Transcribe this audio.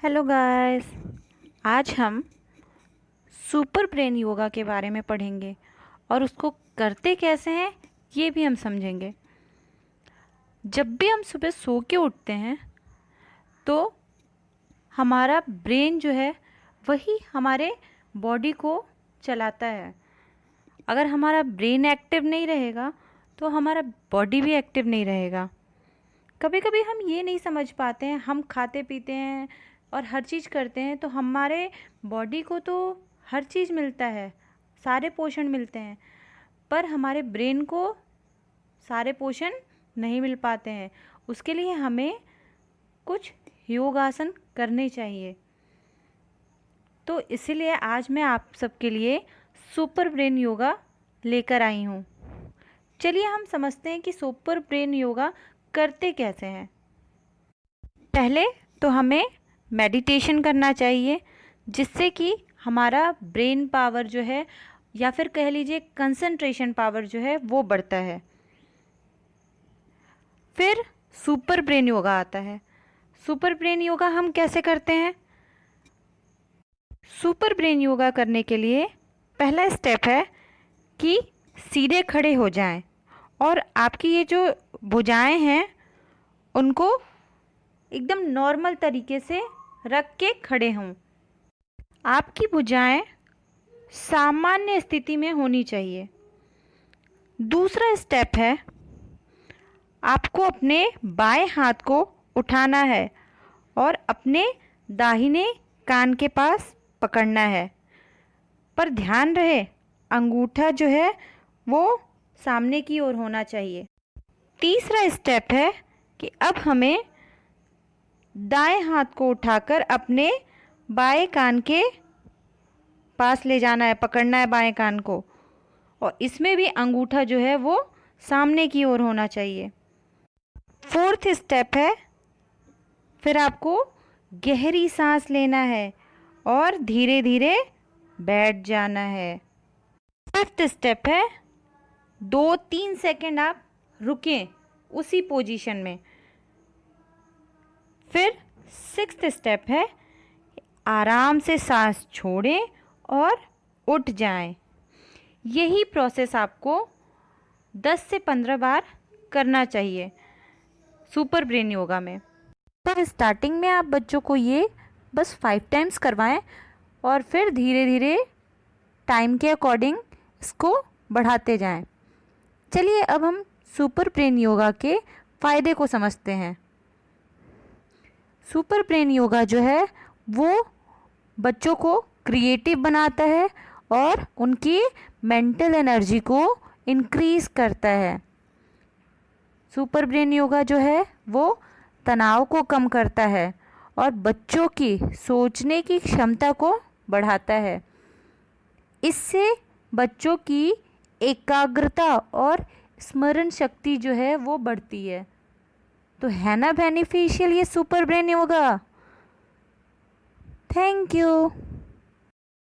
Hello guys. आज हम super brain yoga के बारे में पढ़ेंगे और उसको करते कैसे हैं ये भी हम समझेंगे। जब भी हम सुबह सो के उठते हैं तो हमारा ब्रेन जो है वही हमारे बॉडी को चलाता है। अगर हमारा ब्रेन एक्टिव नहीं रहेगा तो हमारा बॉडी भी एक्टिव नहीं रहेगा। कभी कभी हम ये नहीं समझ पाते हैं, हम खाते पीते हैं और हर चीज़ करते हैं तो हमारे बॉडी को तो हर चीज़ मिलता है, सारे पोषण मिलते हैं, पर हमारे ब्रेन को सारे पोषण नहीं मिल पाते हैं। उसके लिए हमें कुछ योगासन करने चाहिए। तो इसीलिए आज मैं आप सबके लिए सुपर ब्रेन योगा लेकर आई हूँ। चलिए हम समझते हैं कि सुपर ब्रेन योगा करते कैसे हैं। पहले तो हमें मेडिटेशन करना चाहिए जिससे कि हमारा ब्रेन पावर जो है या फिर कह लीजिए कंसंट्रेशन पावर जो है वो बढ़ता है। फिर सुपर ब्रेन योगा आता है। सुपर ब्रेन योगा हम कैसे करते हैं? सुपर ब्रेन योगा करने के लिए पहला स्टेप है कि सीधे खड़े हो जाएं और आपकी ये जो भुजाएं हैं उनको एकदम नॉर्मल तरीके से रख के खड़े हों। आपकी भुजाएं सामान्य स्थिति में होनी चाहिए। दूसरा स्टेप है आपको अपने बाएं हाथ को उठाना है और अपने दाहिने कान के पास पकड़ना है, पर ध्यान रहे अंगूठा जो है वो सामने की ओर होना चाहिए। तीसरा स्टेप है कि अब हमें दाएं हाथ को उठाकर अपने बाएं कान के पास ले जाना है, पकड़ना है बाएं कान को, और इसमें भी अंगूठा जो है वो सामने की ओर होना चाहिए। फोर्थ स्टेप है फिर आपको गहरी सांस लेना है और धीरे धीरे बैठ जाना है। फिफ्थ स्टेप है 2-3 सेकंड आप रुकें उसी पोजीशन में। फिर सिक्स्थ स्टेप है आराम से सांस छोड़ें और उठ जाएं। यही प्रोसेस आपको 10 से 15 बार करना चाहिए सुपर ब्रेन योगा में। पर स्टार्टिंग में आप बच्चों को ये बस 5 टाइम्स करवाएं और फिर धीरे धीरे टाइम के अकॉर्डिंग इसको बढ़ाते जाएं। चलिए अब हम सुपर ब्रेन योगा के फ़ायदे को समझते हैं। सुपर ब्रेन योगा जो है वो बच्चों को क्रिएटिव बनाता है और उनकी मेंटल एनर्जी को इंक्रीज़ करता है। सुपर ब्रेन योगा जो है वो तनाव को कम करता है और बच्चों की सोचने की क्षमता को बढ़ाता है। इससे बच्चों की एकाग्रता और स्मरण शक्ति जो है वो बढ़ती है। तो है ना बेनिफिशियल ये super brain yoga. Thank you.